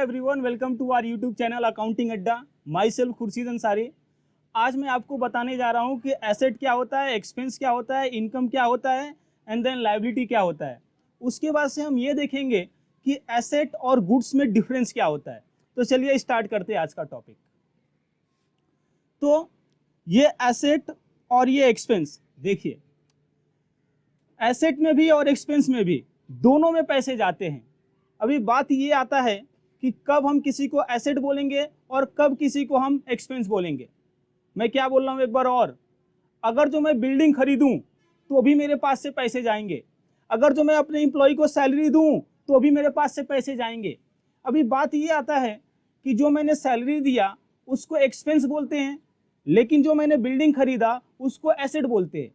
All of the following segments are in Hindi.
Everyone, welcome to our YouTube channel accounting Adda. Myself Khursheed Ansari. आज मैं आपको बताने जा रहा हूँ कि एसेट क्या होता है, एक्सपेंस क्या होता है, इनकम क्या होता है एंड देन लायबिलिटी क्या होता है। उसके बाद से हम ये देखेंगे कि एसेट और गुड्स में डिफरेंस क्या होता है। तो चलिए स्टार्ट करते हैं आज का टॉपिक। तो ये एसेट और ये एक्सपेंस, देखिए एसेट में भी और एक्सपेंस में भी दोनों में पैसे जाते हैं। अभी बात ये आता है कि कब हम किसी को एसेट बोलेंगे और कब किसी को हम एक्सपेंस बोलेंगे। मैं क्या बोल रहा हूँ एक बार और, अगर जो मैं बिल्डिंग खरीदूं तो अभी मेरे पास से पैसे जाएंगे, अगर जो मैं अपने एम्प्लॉय को सैलरी दूं तो अभी मेरे पास से पैसे जाएंगे। अभी बात ये आता है कि जो मैंने सैलरी दिया उसको एक्सपेंस बोलते हैं, लेकिन जो मैंने बिल्डिंग खरीदा उसको एसेट बोलते हैं।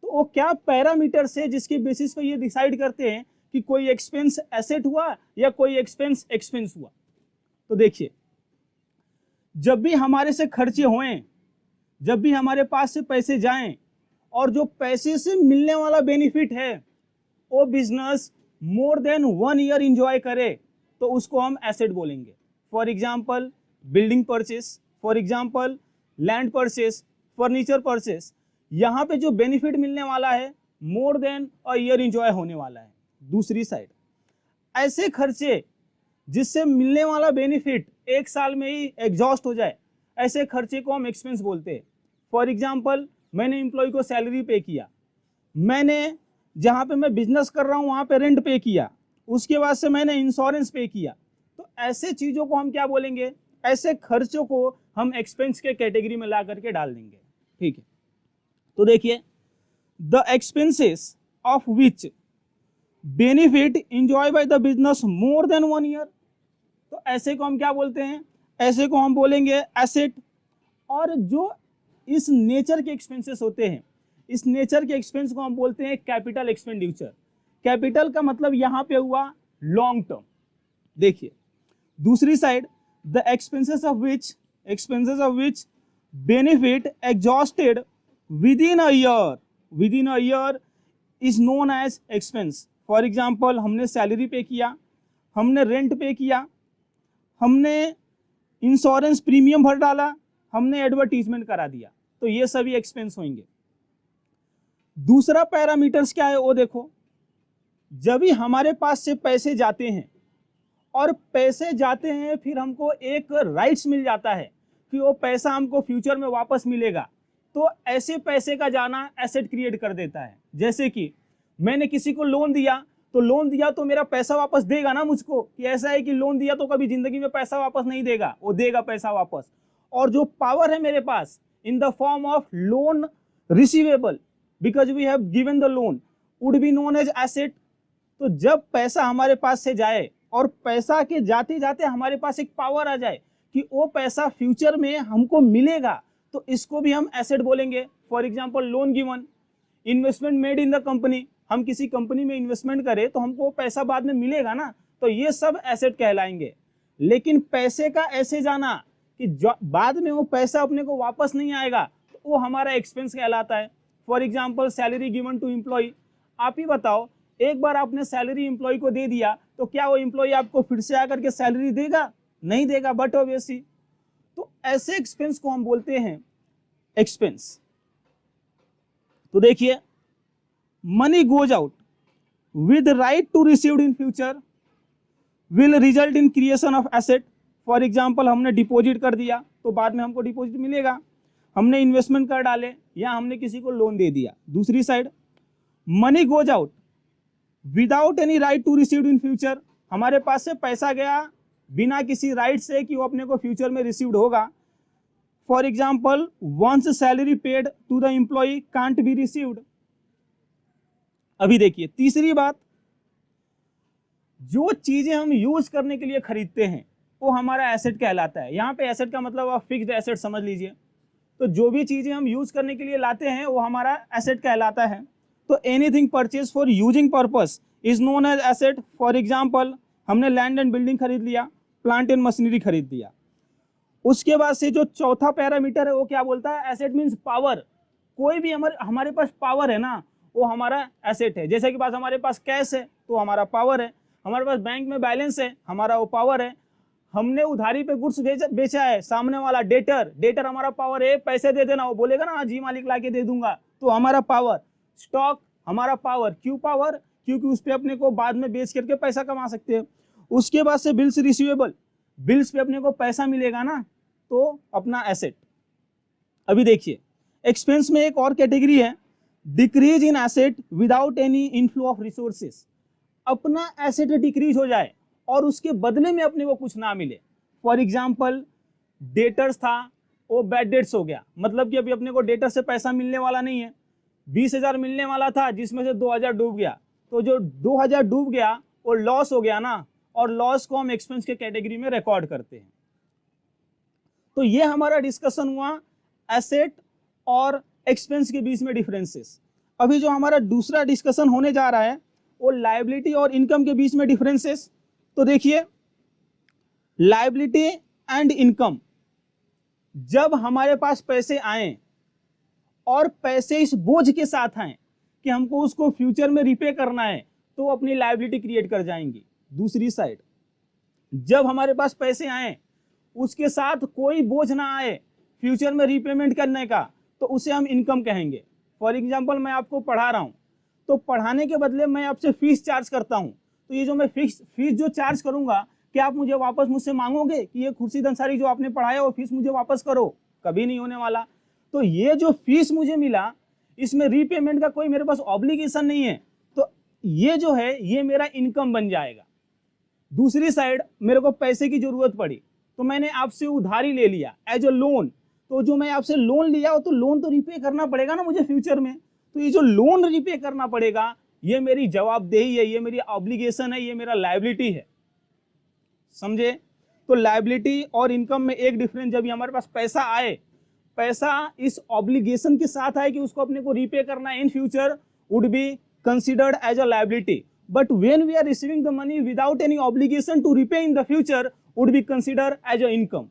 तो वो क्या पैरामीटर से जिसके बेसिस पे ये डिसाइड करते हैं कि कोई एक्सपेंस एसेट हुआ या कोई एक्सपेंस एक्सपेंस हुआ। तो देखिए, जब भी हमारे से खर्चे हों, जब भी हमारे पास से पैसे जाएं और जो पैसे से मिलने वाला बेनिफिट है वो business more than 1 year enjoy करे तो उसको हम एसेट बोलेंगे। For example building purchase, for example land purchase, furniture purchase, यहाँ पे जो बेनिफिट मिलने वाला है more than a year enjoy होने वाला है। दूसरी साइड ऐसे खर्चे जिससे मिलने वाला बेनिफिट 1 साल में ही एग्जॉस्ट हो जाए, ऐसे खर्चे को हम एक्सपेंस बोलते हैं। फॉर एग्जांपल मैंने एम्प्लॉय को सैलरी पे किया, मैंने जहाँ पे मैं बिजनेस कर रहा हूँ वहाँ पे रेंट पे किया, उसके बाद से मैंने इंश्योरेंस पे किया। तो ऐसे चीज़ों को हम क्या बोलेंगे, ऐसे खर्चों को हम एक्सपेंस के कैटेगरी में ला करके डाल देंगे। ठीक है, तो देखिए the expenses of which benefit enjoy by the business more than 1 year, तो ऐसे को हम क्या बोलते हैं, ऐसे को हम बोलेंगे एसेट। और जो इस नेचर के एक्सपेंसेस होते हैं, इस नेचर के एक्सपेंस को हम बोलते हैं कैपिटल एक्सपेंडिचर। कैपिटल का मतलब यहाँ पे हुआ लॉन्ग टर्म। देखिए दूसरी side the expenses of which benefit exhausted within a year is known as expense. For example हमने सैलरी पे किया, हमने रेंट पे किया, हमने इंश्योरेंस प्रीमियम भर डाला, हमने एडवर्टीजमेंट करा दिया, तो ये सभी एक्सपेंस होंगे। दूसरा पैरामीटर्स क्या है वो देखो, जब भी हमारे पास से पैसे जाते हैं और पैसे जाते हैं फिर हमको एक राइट्स मिल जाता है कि वो पैसा हमको फ्यूचर में वापस मिलेगा, तो ऐसे पैसे का जाना एसेट क्रिएट कर देता है। जैसे कि मैंने किसी को लोन दिया, तो लोन दिया तो मेरा पैसा वापस देगा ना मुझको, कि ऐसा है कि लोन दिया तो कभी जिंदगी में पैसा वापस नहीं देगा, वो देगा पैसा वापस। और जो पावर है मेरे पास in the form of loan receivable because we have given the loan would be known as asset. तो जब पैसा हमारे पास से जाए और पैसा के जाते जाते हमारे पास एक पावर आ जाए कि वो पैसा फ्यूचर में हमको मिलेगा, तो इसको भी हम एसेट बोलेंगे। For example loan given, investment made in the company, हम किसी कंपनी में इन्वेस्टमेंट करें तो हमको पैसा बाद में मिलेगा ना, तो ये सब एसेट कहलाएंगे। लेकिन पैसे का ऐसे जाना कि बाद में वो पैसा अपने को वापस नहीं आएगा, तो वो हमारा एक्सपेंस कहलाता है। For example salary given to employee, आप ही बताओ एक बार आपने सैलरी एम्प्लॉय को दे दिया तो क्या वो एम्प्लॉय आपको फिर से आकर के सैलरी देगा? नहीं देगा, बट ऑब्वियसली। तो ऐसे एक्सपेंस को हम बोलते हैं एक्सपेंस। तो देखिए money goes out with right to received in future will result in creation of asset. For example हमने डिपॉजिट कर दिया तो बाद में हमको डिपॉजिट मिलेगा, हमने इन्वेस्टमेंट कर डाले या हमने किसी को लोन दे दिया। दूसरी side money goes out without any right to received in future, हमारे पास से पैसा गया बिना किसी राइट से कि वो अपने को फ्यूचर में रिसीव्ड होगा। For example once salary paid to the employee can't be received. अभी देखिए तीसरी बात, जो चीजें हम यूज करने के लिए खरीदते हैं वो हमारा एसेट कहलाता है। यहाँ पे एसेट का मतलब आप फिक्स्ड एसेट समझ लीजिए। तो जो भी चीजें हम यूज करने के लिए लाते हैं वो हमारा एसेट कहलाता है। तो anything purchase for using purpose is known as asset. For example हमने लैंड एंड बिल्डिंग खरीद लिया, प्लांट एंड मशीनरी खरीद लिया। उसके बाद से जो चौथा पैरामीटर है वो क्या बोलता है, एसेट मीन्स पावर। कोई भी हमारे पास पावर है ना, वो हमारा एसेट है। जैसे कि हमारे पास कैश है तो हमारा पावर है, हमारे पास बैंक में बैलेंस है, हमारा वो पावर है, हमने उधारी पे गुड्स बेचा है, सामने वाला डेटर हमारा पावर है, पैसे दे देना, वो बोलेगा ना हाँ जी मालिक लाके दे दूंगा, तो हमारा पावर। स्टॉक हमारा पावर, क्यों पावर, क्योंकि उस पे अपने को बाद में बेच करके पैसा कमा सकते हैं। उसके बाद से बिल्स रिसीवेबल, बिल्स पे अपने को पैसा मिलेगा ना, तो अपना एसेट। अभी देखिए एक्सपेंस में एक और कैटेगरी है, decrease in asset without any inflow of resources. अपना एसेट डिक्रीज हो जाए और उसके बदले में अपने को कुछ ना मिले। फॉर एग्जाम्पल डेटर्स था, वो बैड डेट्स हो गया, मतलब कि अभी अपने को डेटर से पैसा मिलने वाला नहीं है। 20,000 मिलने वाला था जिसमें से 2,000 डूब गया, तो जो 2,000 डूब गया वो लॉस हो गया ना, और लॉस को हम एक्सपेंस के कैटेगरी में रिकॉर्ड करते हैं। तो ये हमारा डिस्कशन हुआ एसेट और एक्सपेंस के बीच में डिफरेंसेस। अभी जो हमारा दूसरा डिस्कशन होने जा रहा है वो लायबिलिटी और इनकम के बीच में डिफरेंसेस। तो देखिए लायबिलिटी एंड इनकम, जब हमारे पास पैसे आए और पैसे इस बोझ के साथ आए कि हमको उसको फ्यूचर में रिपे करना है, तो वो अपनी लायबिलिटी क्रिएट कर जाएंगी। दूसरी साइड जब हमारे पास पैसे आए उसके साथ कोई बोझ ना आए फ्यूचर में रीपेमेंट करने का, तो उसे हम इनकम कहेंगे। फॉर एग्जांपल मैं आपको पढ़ा रहा हूँ, तो पढ़ाने के बदले मैं आपसे फीस चार्ज करता हूँ, तो ये जो मैं फीस जो चार्ज करूंगा, क्या आप मुझे वापस मुझसे मांगोगे कि ये खुर्शीद अंसारी जो आपने पढ़ाया वो फीस मुझे वापस करो? कभी नहीं होने वाला। तो ये जो फीस मुझे मिला इसमें रीपेमेंट का कोई मेरे पास ऑब्लिगेशन नहीं है, तो ये जो है ये मेरा इनकम बन जाएगा। दूसरी साइड मेरे को पैसे की जरूरत पड़ी, तो मैंने आपसे उधारी ले लिया एज अ लोन, तो जो मैं आपसे लोन लिया हो तो लोन तो रिपे करना पड़ेगा ना मुझे फ्यूचर में, तो ये जो लोन रिपे करना पड़ेगा ये मेरी जवाबदेही है, ये मेरी ऑब्लिगेशन है, ये मेरा लायबिलिटी है। समझे? तो लायबिलिटी और इनकम में एक डिफरेंस, जब हमारे पास पैसा आए, पैसा इस ऑब्लिगेशन के साथ आए कि उसको अपने को रिपे करना in future, would be considered as a liability, but when we are receiving the money without any obligation to repay in the future would be considered as a income.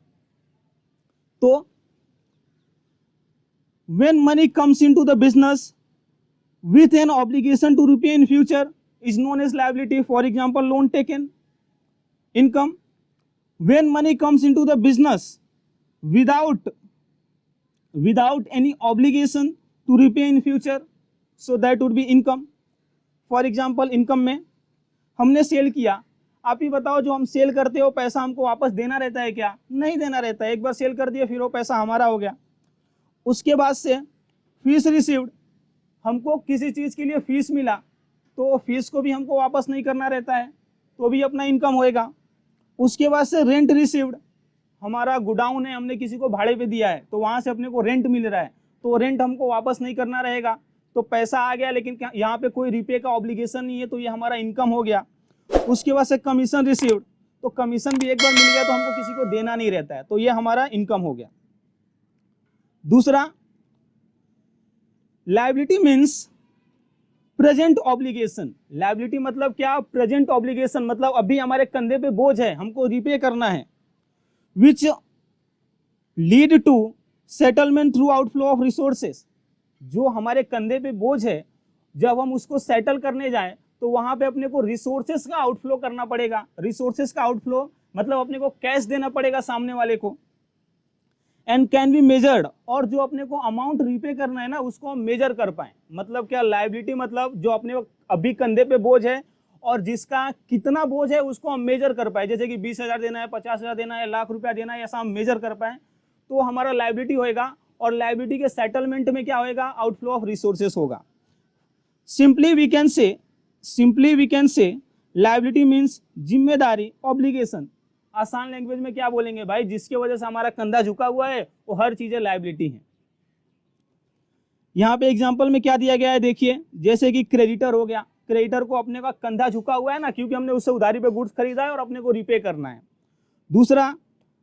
तो when money comes into the business with an obligation to repay in future is known as liability. For example, loan taken. Income, when money comes into the business without any obligation to repay in future, so that would be income. For example, income में हमने सेल किया, आप ही बताओ जो हम सेल करते हो पैसा हमको वापस देना रहता है क्या? नहीं देना रहता है, एक बार सेल कर दिया फिर वो पैसा हमारा हो गया। उसके बाद से फीस रिसीव्ड, हमको किसी चीज़ के लिए फीस मिला तो फीस को भी हमको वापस नहीं करना रहता है, तो भी अपना इनकम होएगा। उसके बाद से रेंट रिसीव्ड, हमारा गोडाउन है, हमने किसी को भाड़े पे दिया है तो वहाँ से अपने को रेंट मिल रहा है, तो रेंट हमको वापस नहीं करना रहेगा, तो पैसा आ गया लेकिन यहाँ पे कोई रिपे का ऑब्लिगेशन नहीं है, तो ये हमारा इनकम हो गया। उसके बाद से कमीशन रिसीव्ड, तो कमीशन भी एक बार मिल गया तो हमको किसी को देना नहीं रहता है, तो ये हमारा इनकम हो गया। दूसरा, liability means present obligation. Liability मतलब क्या? प्रेजेंट ऑब्लिगेशन, मतलब अभी हमारे कंधे पे बोझ है, हमको रिपे करना है। Which lead to settlement through outflow of resources, जो हमारे कंधे पे बोझ है जब हम उसको सेटल करने जाएं तो वहां पे अपने को रिसोर्सेस का आउटफ्लो करना पड़ेगा। रिसोर्सेस का आउटफ्लो मतलब अपने को कैश देना पड़ेगा सामने वाले को। एंड कैन बी मेजर्ड, और जो अपने को अमाउंट रिपे करना है ना उसको हम मेजर कर पाए। मतलब क्या? लायबिलिटी मतलब जो अपने अभी कंधे पे बोझ है और जिसका कितना बोझ है उसको हम मेजर कर पाए, जैसे कि 20,000 देना है, 50,000 देना है, लाख रुपया देना है, ऐसा हम मेजर कर पाए तो हमारा लायबिलिटी होएगा। और लायबिलिटी के सेटलमेंट में क्या होएगा? आउटफ्लो ऑफ रिसोर्सेस होगा। Simply we can say liability means जिम्मेदारी, ऑब्लिगेशन। आसान लैंग्वेज में क्या बोलेंगे भाई? जिसके वजह से हमारा कंधा झुका हुआ है वो हर चीजें लायबिलिटी है। यहाँ पे एग्जांपल में क्या दिया गया है देखिए, जैसे कि क्रेडिटर हो गया, क्रेडिटर को अपने का कंधा झुका हुआ है ना, क्योंकि हमने उससे उधारी पे गुड्स खरीदा है और अपने को रिपे करना है। दूसरा,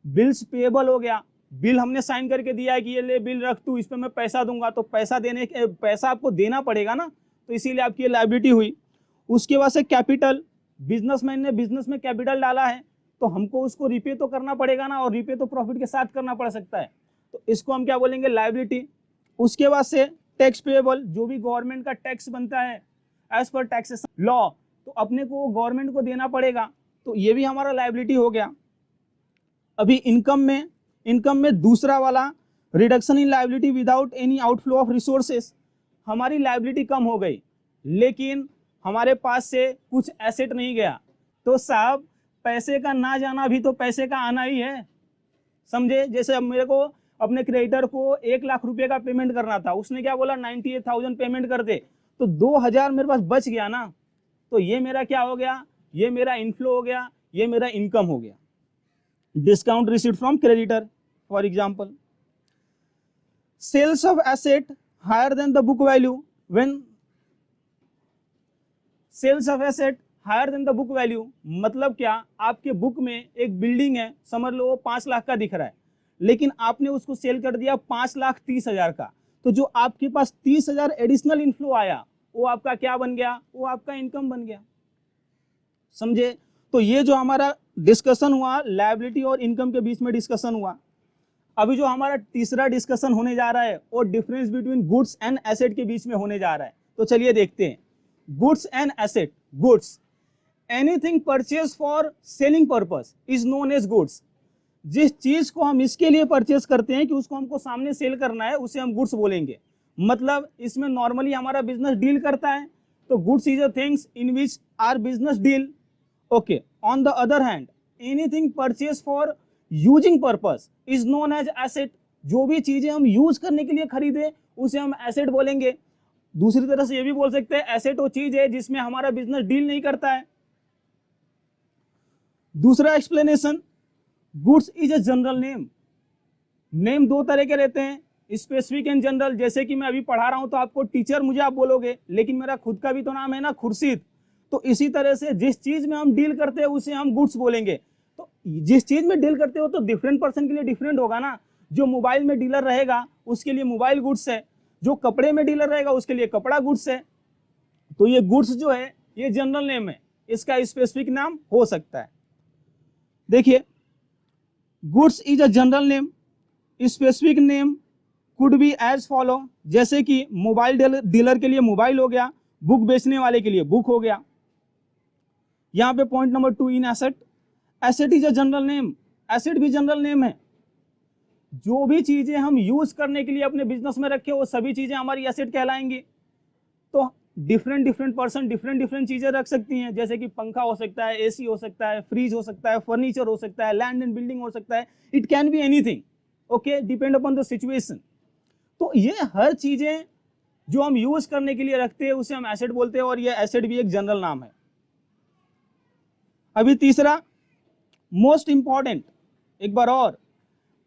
बिल्स पेएबल हो गया, बिल हमने साइन करके दिया है कि ये ले बिल रख तू, इस पे मैं पैसा दूंगा, तो पैसा आपको देना पड़ेगा ना, तो इसीलिए आपकी लायबिलिटी हुई। उसके बाद से कैपिटल, बिजनेसमैन ने बिजनेस में कैपिटल डाला है तो हमको उसको रिपे तो करना पड़ेगा ना, और रिपे तो प्रॉफिट के साथ करना पड़ सकता है, तो इसको हम क्या बोलेंगे? लायबिलिटी। उसके बाद से टैक्स पेएबल, जो भी गवर्नमेंट का टैक्स बनता है एज पर टैक्सेशन लॉ, तो अपने को गवर्नमेंट को देना पड़ेगा, तो ये भी हमारा लायबिलिटी हो गया। अभी इनकम में दूसरा वाला reduction in liability without any outflow of resources, हमारी लायबिलिटी कम हो गई लेकिन हमारे पास से कुछ एसेट नहीं गया। तो साहब पैसे का ना जाना भी तो पैसे का आना ही है, समझे। जैसे अब मेरे को अपने क्रेडिटर को 1 लाख रुपए का पेमेंट करना था, उसने क्या बोला 98,000 पेमेंट कर दे, तो 2,000 मेरे पास बच गया ना, तो ये मेरा क्या हो गया, ये मेरा इनफ्लो हो गया, ये मेरा इनकम हो गया। Discount received from creditor for example. Sales of asset higher than the book value, when sales of asset higher than the book value मतलब क्या, आपके बुक में एक बिल्डिंग है, समझ लो वो 5 लाख का दिख रहा है, लेकिन आपने उसको सेल कर दिया 5,30,000 का, तो जो आपके पास 30,000 एडिशनल इनफ्लो आया वो आपका क्या बन गया, वो आपका इनकम बन गया, समझे। तो ये जो हमारा डिस्कशन हुआ लायबिलिटी और इनकम के बीच में डिस्कशन हुआ। अभी जो हमारा तीसरा डिस्कशन होने जा रहा है वो difference between goods and asset के बीच में होने जा रहा है। तो चलिए देखते हैं goods and asset. Goods, anything purchase for selling purpose is known as goods. जिस चीज को हम इसके लिए परचेज करते हैं कि उसको हमको सामने सेल करना है, उसे हम गुड्स बोलेंगे। मतलब इसमें नॉर्मली हमारा बिजनेस डील करता है, तो goods is a things in which are business deal. Okay, on the other hand anything purchase for using purpose is known as asset. जो भी चीजें हम यूज करने के लिए खरीदे उसे हम एसेट बोलेंगे। दूसरी तरह से ये भी बोल सकते हैं एसेट वो चीज है जिसमें हमारा बिजनेस डील नहीं करता है। दूसरा explanation, goods is a general name. Name दो तरह के रहते हैं, स्पेसिफिक एंड जनरल। जैसे कि मैं अभी पढ़ा रहा हूं तो आपको टीचर मुझे आप बोलोगे, लेकिन मेरा खुद का भी तो नाम है ना, खुर्शीद। तो इसी तरह से जिस चीज में हम डील करते हैं उसे हम गुड्स बोलेंगे। तो जिस चीज में डील करते हो तो डिफरेंट पर्सन के लिए डिफरेंट होगा ना। जो मोबाइल में डीलर रहेगा उसके लिए मोबाइल गुड्स है, जो कपड़े में डीलर रहेगा उसके लिए कपड़ा गुड्स है। तो ये गुड्स जो है ये जनरल नेम है, इसका स्पेसिफिक नाम हो सकता है। देखिए, goods is a general name, specific name could be as follow. जैसे कि मोबाइल डीलर के लिए मोबाइल हो गया, बुक बेचने वाले के लिए बुक हो गया। यहां पे point number 2 in asset, asset is a general name. Asset भी जनरल नेम है। जो भी चीजें हम यूज करने के लिए अपने बिजनेस में रखे वो सभी चीजें हमारी एसेट कहलाएंगी। तो डिफरेंट पर्सन डिफरेंट चीजें रख सकती हैं, जैसे कि पंखा हो सकता है, एसी हो सकता है, फ्रिज हो सकता है, फर्नीचर हो सकता है, लैंड एंड बिल्डिंग हो सकता है। It can be anything, okay, depend upon the situation. तो ये हर चीजें जो हम यूज करने के लिए रखते हैं उसे हम एसेट बोलते हैं, और ये एसेट भी एक जनरल नाम है। अभी तीसरा मोस्ट इंपॉर्टेंट, एक बार और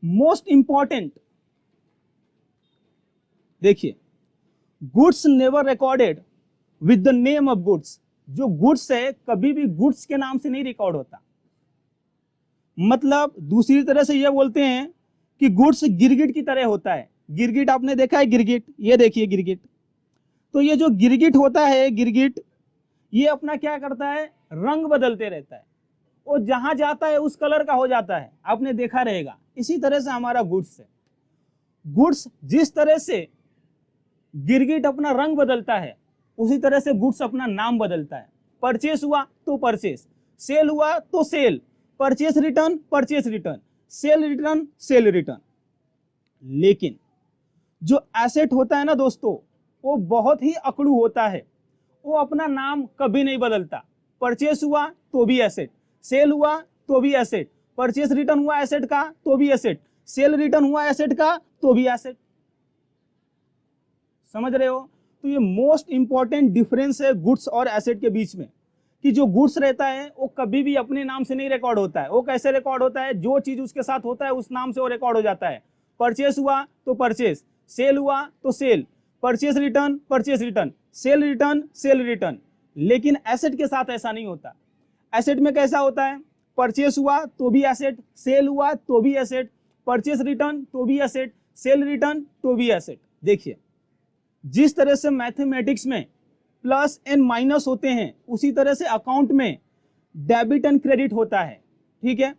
मोस्ट इंपॉर्टेंट देखिए, goods never recorded with the name of goods. जो गुड्स है कभी भी गुड्स के नाम से नहीं रिकॉर्ड होता। मतलब दूसरी तरह से यह बोलते हैं कि गुड्स गिरगिट की तरह होता है। गिरगिट आपने देखा है, गिरगिट, ये देखिए गिरगिट। तो ये जो गिरगिट होता है, गिरगिट ये अपना क्या करता है, रंग बदलते रहता है, वो जहां जाता है उस कलर का हो जाता है, आपने देखा रहेगा। इसी तरह से हमारा गुड्स है। गुड्स जिस तरह से गिरगिट अपना रंग बदलता है उसी तरह से गुड्स अपना नाम बदलता है। परचेस हुआ तो परचेस, सेल हुआ तो sale, purchase return, sale return, sale return. लेकिन जो एसेट होता है ना दोस्तों, वो बहुत ही अकड़ू होता है। वो अपना नाम कभी नहीं बदलता। परचेस हुआ तो भी एसेट, सेल हुआ तो भी एसेट, परचेस रिटर्न हुआ एसेट का तो भी एसेट, सेल रिटर्न हुआ एसेट का तो भी एसेट। समझ रहे हो। तो ये मोस्ट इंपॉर्टेंट डिफरेंस है गुड्स और एसेट के बीच में, कि जो गुड्स रहता है वो कभी भी अपने नाम से नहीं रिकॉर्ड होता है। वो कैसे रिकॉर्ड होता है, जो चीज उसके साथ होता है उस नाम से वो रिकॉर्ड हो जाता है। परचेस हुआ तो परचेस, सेल हुआ तो sale, purchase return, sale return, sale return. लेकिन एसेट के साथ ऐसा नहीं होता। एसेट में कैसा होता है, परचेस हुआ तो भी एसेट, सेल हुआ तो भी एसेट, परचेस रिटर्न तो भी एसेट, सेल रिटर्न तो भी एसेट। देखिए, जिस तरह से मैथमेटिक्स में प्लस एंड माइनस होते हैं उसी तरह से अकाउंट में डेबिट एंड क्रेडिट होता है, ठीक है।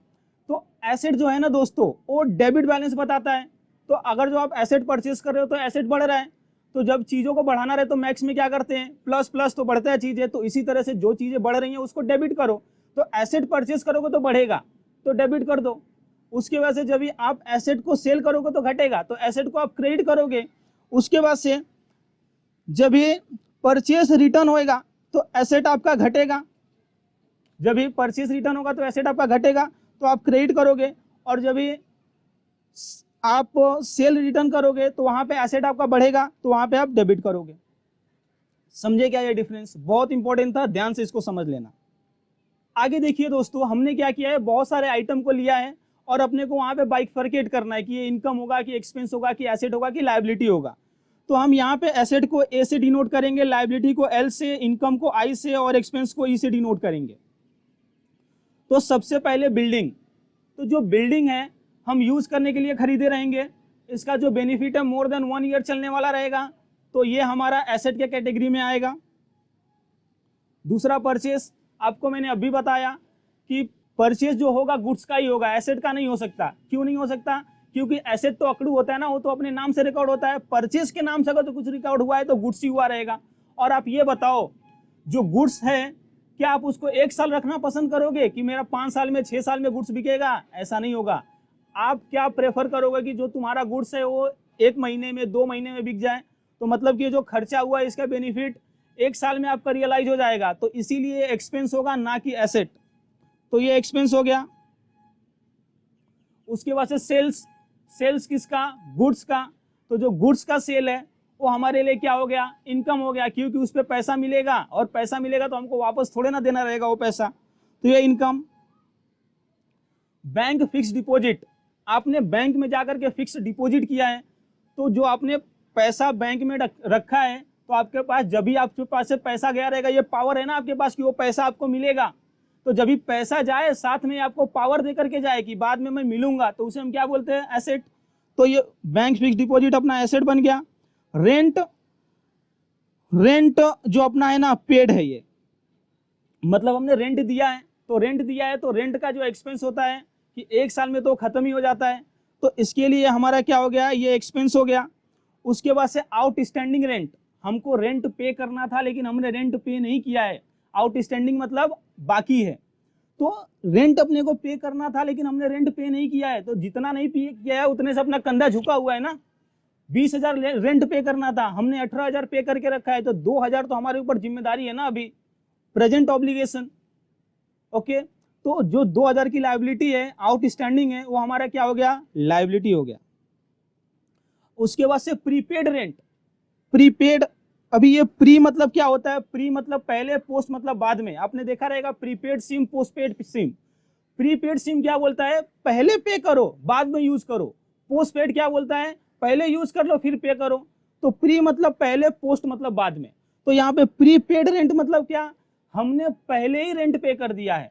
तो एसेट जो है ना दोस्तों, वो डेबिट बैलेंस बताता है। तो अगर जो आप एसेट परचेस कर रहे हो तो एसेट बढ़ रहा है, तो जब चीजों को बढ़ाना रहे तो मैक्स में क्या करते हैं, प्लस प्लस तो बढ़ता है चीजें। तो इसी तरह से जो चीजें बढ़ रही हैं उसको डेबिट करो। तो एसेट परचेस करोगे तो बढ़ेगा तो डेबिट कर दो, उसके बाद से जब भी आप एसेट को सेल करोगे तो घटेगा, तो एसेट को आप क्रेडिट करोगे। उसके बाद से जब ये परचेस रिटर्न होएगा तो एसेट आपका घटेगा, जब भी परचेस रिटर्न होगा तो एसेट आपका घटेगा, तो आप क्रेडिट करोगे। और जब भी आप सेल रिटर्न करोगे तो वहां पे एसेट आपका बढ़ेगा, तो वहां पे आप डेबिट करोगे। समझे क्या ये डिफरेंस? बहुत इंपॉर्टेंट था, ध्यान से इसको समझ लेना। आगे देखिए दोस्तों, हमने क्या किया है, बहुत सारे आइटम को लिया है और अपने को वहां पे बाइफरकेट करना है कि ये इनकम होगा कि एक्सपेंस होगा कि एसेट होगा कि लायबिलिटी होगा। तो हम यहाँ पे एसेट को ए से डिनोट करेंगे, लायबिलिटी को एल से, इनकम को आई से और एक्सपेंस को ई से डिनोट करेंगे। तो सबसे पहले बिल्डिंग, तो जो बिल्डिंग है हम यूज करने के लिए खरीदे रहेंगे, इसका जो बेनिफिट है मोर देन 1 ईयर चलने वाला रहेगा, तो ये हमारा एसेट के कैटेगरी में आएगा। दूसरा परचेस, आपको मैंने अभी बताया कि परचेस जो होगा गुड्स का ही होगा, एसेट का नहीं हो सकता। क्यों नहीं हो सकता? क्योंकि एसेट तो अकड़ू होता है ना, वो तो अपने नाम से रिकॉर्ड होता है। परचेस के नाम से अगर तो कुछ रिकॉर्ड हुआ है तो गुड्स ही हुआ रहेगा। और आप ये बताओ, जो गुड्स है क्या आप उसको 1 साल रखना पसंद करोगे कि मेरा 5 साल में 6 साल में गुड्स बिकेगा? ऐसा नहीं होगा। आप क्या प्रेफर करोगे कि जो तुम्हारा गुड्स है वो 1 महीने में 2 महीने में बिक जाए, तो मतलब कि जो खर्चा हुआ है इसका बेनिफिट 1 साल में आपका रियलाइज हो जाएगा, तो इसीलिए एक्सपेंस होगा ना कि एसेट। तो ये एक्सपेंस हो गया। उसके बाद से सेल्स, सेल्स किसका? गुड्स का। तो जो गुड्स का सेल है वो हमारे लिए क्या हो गया? इनकम हो गया, क्योंकि उस पर पैसा मिलेगा और पैसा मिलेगा तो हमको वापस थोड़े ना देना रहेगा वो पैसा, तो ये इनकम। बैंक फिक्स डिपॉजिट, आपने बैंक में जाकर के फिक्स डिपॉजिट किया है, तो जो आपने पैसा बैंक में रखा है तो आपके पास जब भी आपके पास से पैसा गया रहेगा, ये पावर है ना आपके पास कि वो पैसा आपको मिलेगा। तो जब भी पैसा जाए साथ में आपको पावर दे करके जाए कि बाद में मैं मिलूंगा, तो उसे हम क्या बोलते हैं? एसेट। तो ये बैंक फिक्स डिपॉजिट अपना एसेट बन गया। रेंट, रेंट जो अपना है ना पेड है, ये मतलब हमने रेंट दिया है, तो रेंट दिया है तो रेंट का जो एक्सपेंस होता है कि 1 साल में तो खत्म ही हो जाता है, तो इसके लिए हमारा क्या हो गया? ये एक्सपेंस हो गया। उसके बाद से आउटस्टैंडिंग रेंट, हमको रेंट पे करना था लेकिन हमने रेंट पे नहीं किया है। आउटस्टैंडिंग मतलब बाकी है, तो रेंट अपने को पे करना था लेकिन हमने रेंट पे नहीं किया है, तो जितना नहीं पे किया है उतने से अपना कंधा झुका हुआ है ना। 20,000 रेंट पे करना था, हमने 18,000 पे करके रखा है, तो 2,000 तो हमारे ऊपर जिम्मेदारी है ना अभी, प्रेजेंट ऑब्लिगेशन। ओके, तो जो 2,000 की लायबिलिटी है, आउटस्टैंडिंग है, वो हमारा क्या हो गया? लायबिलिटी हो गया। उसके बाद से प्रीपेड रेंट, प्रीपेड, अभी ये प्री मतलब क्या होता है? प्री मतलब पहले, पोस्ट मतलब बाद में। आपने देखा रहेगा prepaid SIM, postpaid SIM. Prepaid SIM क्या बोलता है? पहले पे करो बाद में यूज करो। पोस्टपेड क्या बोलता है? पहले यूज कर लो फिर पे करो। तो प्री मतलब पहले, पोस्ट मतलब बाद में। तो यहाँ पे प्रीपेड रेंट मतलब क्या? हमने पहले ही रेंट पे कर दिया है।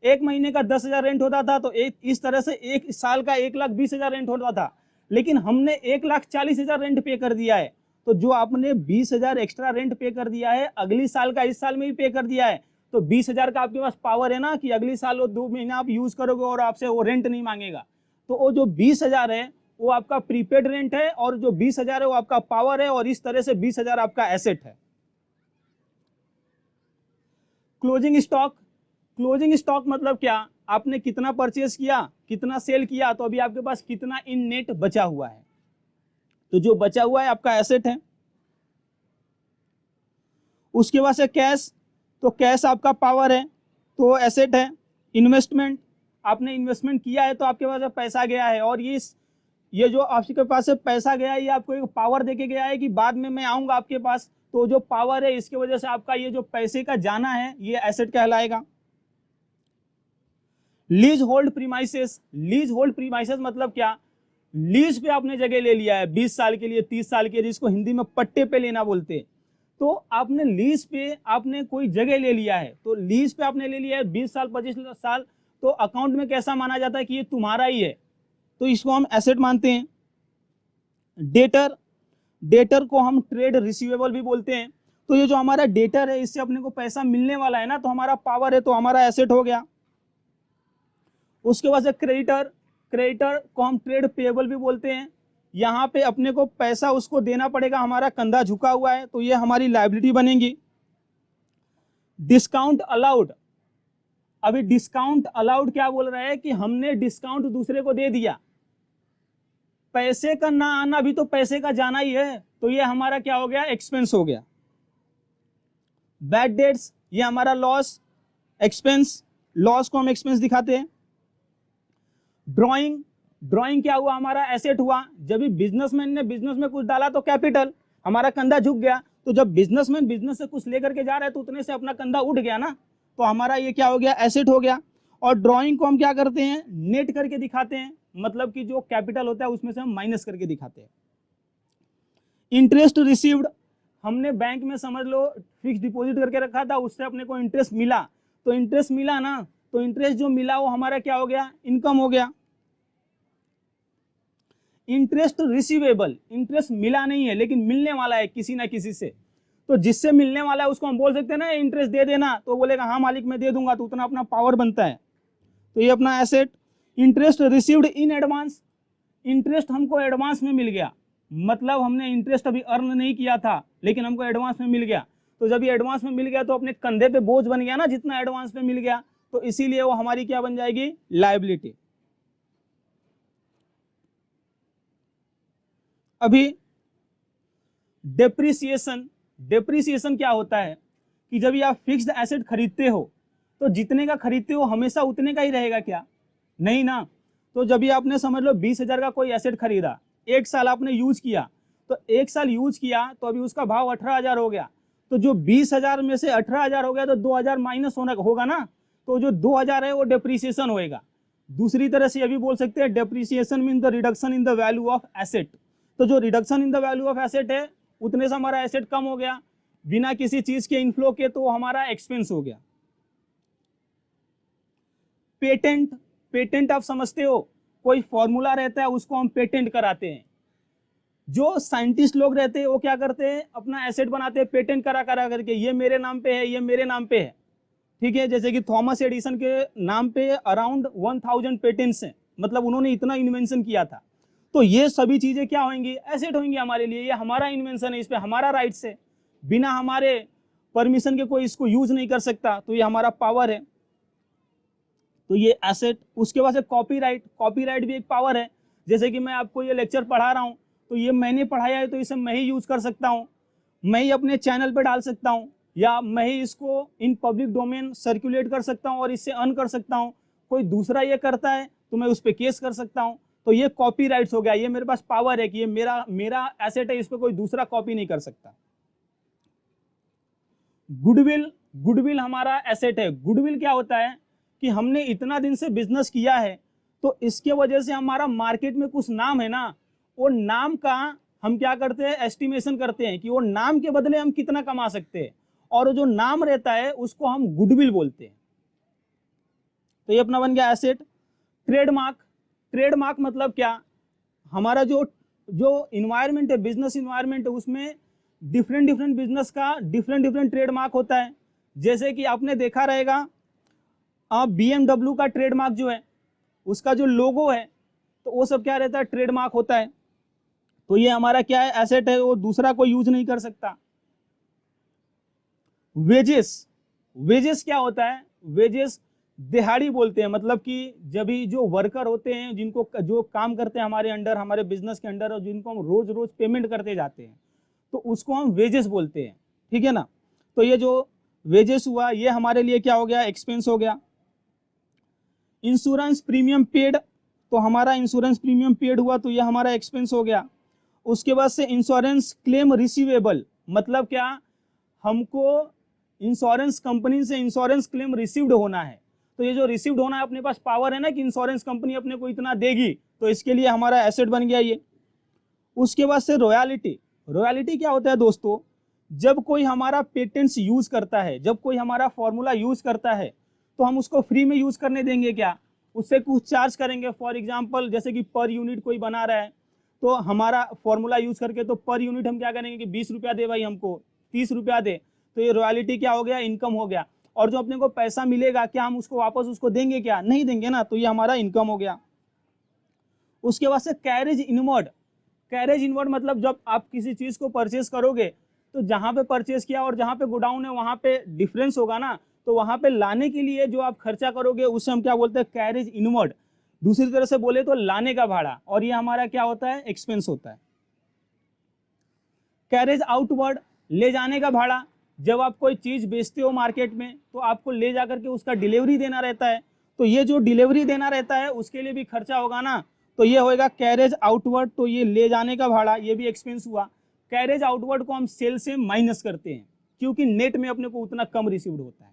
1 महीने का 10,000 रेंट होता था, तो इस तरह से 1 साल का 1,20,000 रेंट होता था, लेकिन हमने 1,40,000 रेंट पे कर दिया है। तो जो आपने 20,000 एक्स्ट्रा रेंट पे कर दिया है, अगली साल का इस साल में भी पे कर दिया है, तो 20,000 का आपके पास पावर है ना कि अगली साल वो 2 महीना आप यूज करोगे और आपसे वो रेंट नहीं मांगेगा। तो वो जो 20,000 है वो आपका प्रीपेड रेंट है, और जो 20,000 है वो आपका पावर है, और इस तरह से 20,000 आपका एसेट है। क्लोजिंग स्टॉक, क्लोजिंग स्टॉक मतलब क्या? आपने कितना परचेस किया, कितना सेल किया, तो अभी आपके पास कितना इन नेट बचा हुआ है, तो जो बचा हुआ है आपका एसेट है। उसके बाद से कैश, तो कैश आपका पावर है, तो एसेट है। इन्वेस्टमेंट, आपने इन्वेस्टमेंट किया है तो आपके पास पैसा गया है, और ये जो आपके पास से पैसा गया है ये आपको एक पावर देके गया है कि बाद में मैं आऊंगा आपके पास, तो जो पावर है इसकी वजह से आपका ये जो पैसे का जाना है ये एसेट कहलाएगा। Lease hold premises, lease hold premises मतलब क्या? लीज पे आपने जगह ले लिया है 20 साल के लिए, 30 साल के लिए, जिसको हिंदी में पट्टे पे लेना बोलते हैं। तो आपने लीज पे आपने कोई जगह ले लिया है, तो लीज पे आपने ले लिया है 20 साल 25 साल, तो अकाउंट में कैसा माना जाता है कि ये तुम्हारा ही है, तो इसको हम एसेट मानते हैं। डेटर, डेटर को हम ट्रेड रिसीवेबल भी बोलते हैं। तो ये जो हमारा डेटर है इससे अपने को पैसा मिलने वाला है ना, तो हमारा पावर है, तो हमारा एसेट हो गया। उसके बाद से क्रेडिटर, क्रेडिटर को हम ट्रेड पेएबल भी बोलते हैं। यहाँ पे अपने को पैसा उसको देना पड़ेगा, हमारा कंधा झुका हुआ है, तो ये हमारी लायबिलिटी बनेगी। डिस्काउंट अलाउड, अभी डिस्काउंट अलाउड क्या बोल रहा है कि हमने डिस्काउंट दूसरे को दे दिया, पैसे का ना आना भी तो पैसे का जाना ही है, तो ये हमारा क्या हो गया, एक्सपेंस हो गया। बैड डेट्स ये हमारा लॉस, एक्सपेंस, लॉस को हम एक्सपेंस दिखाते हैं। ड्राइंग, ड्राइंग क्या हुआ, हमारा एसेट हुआ। जब भी बिजनेसमैन ने बिजनेस में कुछ डाला तो कैपिटल, हमारा कंधा झुक गया, तो जब बिजनेसमैन बिजनेस से कुछ लेकर के जा रहा है तो उतने से अपना कंधा उठ गया ना, तो हमारा ये क्या हो गया, एसेट हो गया। और ड्राइंग को हम क्या करते हैं, नेट करके दिखाते हैं, मतलब कि जो कैपिटल होता है उसमें से हम माइनस करके दिखाते हैं। इंटरेस्ट रिसीव्ड, हमने बैंक में समझ लो फिक्स डिपॉजिट करके रखा था, उससे अपने को इंटरेस्ट मिला, तो इंटरेस्ट मिला ना, तो इंटरेस्ट जो मिला वो हमारा क्या हो गया, इनकम हो गया। इंटरेस्ट रिसीवेबल, इंटरेस्ट मिला नहीं है लेकिन मिलने वाला है किसी ना किसी से, तो जिससे मिलने वाला है उसको हम बोल सकते हैं ना इंटरेस्ट दे देना, तो बोलेगा हाँ मालिक मैं दे दूंगा, तो उतना अपना पावर बनता है, तो ये अपना asset. Interest received in advance, interest हमको एडवांस में मिल गया, मतलब हमने इंटरेस्ट अभी अर्न नहीं किया था लेकिन हमको एडवांस में मिल गया, तो जब ये एडवांस में मिल गया तो अपने कंधे पे बोझ बन गया ना जितना एडवांस में मिल गया, तो इसीलिए वो हमारी क्या बन जाएगी, लायबिलिटी। अभी डेप्रिसिएशन, डेप्रिसिएशन क्या होता है कि जब ये आप फिक्स्ड एसेट खरीदते हो तो जितने का खरीदते हो हमेशा उतने का ही रहेगा क्या, नहीं ना। तो जब ये आपने समझ लो 20,000 का कोई एसेट खरीदा, एक साल आपने यूज किया, तो एक साल यूज किया तो अभी उसका भाव 18,000 हो गया, तो जो 20,000 में से 18,000 हो गया तो 2,000 माइनस होगा ना, तो जो 2,000 है वो डेप्रिसिएशन होएगा। दूसरी तरह से ये भी बोल सकते हैं depreciation mean the reduction in the value of asset, तो जो reduction in the value of asset है उतने से हमारा एसेट कम हो गया बिना किसी चीज के इनफ्लो के, तो हमारा एक्सपेंस हो गया। पेटेंट, पेटेंट आप समझते हो, कोई फॉर्मूला रहता है उसको हम पेटेंट कराते हैं। जो साइंटिस्ट लोग रहते हैं वो क्या करते हैं, अपना एसेट बनाते हैं पेटेंट करा करा करके, ये मेरे नाम पे है, ये मेरे नाम पे है, ठीक है। जैसे कि थॉमस एडिसन के नाम पे अराउंड 1000 पेटेंट्स हैं, मतलब उन्होंने इतना इन्वेंशन किया था, तो ये सभी चीजें क्या होंगी, एसेट होंगी हमारे लिए, ये हमारा इन्वेंशन है, इस पे हमारा राइट्स है, बिना हमारे परमिशन के कोई इसको यूज नहीं कर सकता, तो ये हमारा पावर है, तो ये एसेट। उसके बाद से कॉपीराइट, कॉपीराइट भी एक पावर है, जैसे कि मैं आपको ये लेक्चर पढ़ा रहा हूँ तो ये मैंने पढ़ाया है तो इसे मैं ही यूज कर सकता हूँ, मैं ही अपने चैनल पे डाल सकता हूँ, या मैं ही इसको इन पब्लिक डोमेन सर्कुलेट कर सकता हूँ और इससे अर्न कर सकता हूँ। कोई दूसरा ये करता है तो मैं उस पर केस कर सकता हूँ, तो ये कॉपीराइट्स हो गया, ये मेरे पास पावर है कि ये मेरा एसेट है, इस पर कोई दूसरा कॉपी नहीं कर सकता। गुडविल, गुडविल हमारा एसेट है। गुडविल क्या होता है कि हमने इतना दिन से बिजनेस किया है तो इसके वजह से हमारा मार्केट में कुछ नाम है ना, वो नाम का हम क्या करते हैं, एस्टिमेशन करते हैं कि वो नाम के बदले हम कितना कमा सकते हैं, और जो नाम रहता है उसको हम गुडविल बोलते हैं, तो ये अपना बन गया एसेट। ट्रेडमार्क, ट्रेडमार्क मतलब क्या, हमारा जो इन्वायरमेंट है, बिजनेस इन्वायरमेंट है, उसमें डिफरेंट डिफरेंट बिजनेस का डिफरेंट डिफरेंट ट्रेडमार्क होता है। जैसे कि आपने देखा रहेगा BMW का ट्रेडमार्क जो है, उसका जो लोगो है, तो वो सब क्या रहता है, ट्रेडमार्क होता है, तो ये हमारा क्या है, एसेट है, वो दूसरा कोई यूज नहीं कर सकता। वेजेस, वेजेस क्या होता है, वेजेस दिहाड़ी बोलते हैं, मतलब कि जब भी जो वर्कर होते हैं, जिनको जो काम करते हैं हमारे अंडर, हमारे बिजनेस के अंडर, और जिनको हम रोज रोज पेमेंट करते जाते हैं, तो उसको हम वेजेस बोलते हैं, ठीक है ना। तो ये जो वेजेस हुआ ये हमारे लिए क्या हो गया, एक्सपेंस हो गया। इंश्योरेंस प्रीमियम पेड, तो हमारा इंश्योरेंस प्रीमियम पेड हुआ तो ये हमारा एक्सपेंस हो गया। उसके बाद से इंश्योरेंस क्लेम रिसीवेबल, मतलब क्या, हमको इंश्योरेंस कंपनी से इंश्योरेंस क्लेम रिसीव्ड होना है, तो ये जो रिसीव्ड होना है अपने पास पावर है ना कि इंश्योरेंस कंपनी अपने को इतना देगी, तो इसके लिए हमारा एसेट बन गया ये। उसके बाद से रॉयल्टी, रॉयल्टी क्या होता है दोस्तों, जब कोई हमारा पेटेंट्स यूज करता है, जब कोई हमारा फॉर्मूला यूज करता है तो हम उसको फ्री में यूज करने देंगे क्या, उससे कुछ चार्ज करेंगे। फॉर एग्जांपल जैसे कि पर यूनिट कोई बना रहा है, तो हमारा फॉर्मूला यूज करके तो पर यूनिट हम क्या करेंगे कि 20 रुपया दे भाई हमको, 30 रुपया दे, तो ये रॉयल्टी क्या हो गया, इनकम हो गया। और जो अपने को पैसा मिलेगा क्या हम उसको वापस उसको देंगे क्या, नहीं देंगे ना, तो ये हमारा इनकम हो गया। उसके बाद से कैरेज इनवर्ड, कैरेज इनवर्ड मतलब जब आप किसी चीज को परचेस करोगे तो जहां पे परचेस किया और जहां पे गोडाउन है वहां पे डिफरेंस होगा ना, तो वहां पे लाने के लिए जो आप खर्चा करोगे उसे हम क्या बोलते हैं, कैरेज इनवर्ड। दूसरी तरह से बोले तो लाने का भाड़ा, और ये हमारा क्या होता है, एक्सपेंस होता है। कैरेज आउटवर्ड, ले जाने का भाड़ा। जब आप कोई चीज बेचते हो मार्केट में तो आपको ले जाकर के उसका डिलीवरी देना रहता है, तो ये जो डिलीवरी देना रहता है उसके लिए भी खर्चा होगा ना, तो ये होएगा कैरेज आउटवर्ड। तो ये ले जाने का भाड़ा, ये भी एक्सपेंस हुआ। कैरेज आउटवर्ड को हम सेल से माइनस करते हैं क्योंकि नेट में अपने को उतना कम रिसीव्ड होता है।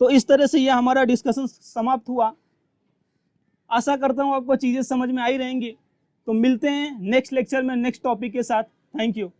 तो इस तरह से ये हमारा डिस्कशन समाप्त हुआ। आशा करता हूं आपको चीजें समझ में आई रहेंगी। तो मिलते हैं नेक्स्ट लेक्चर में नेक्स्ट टॉपिक के साथ। Thank you.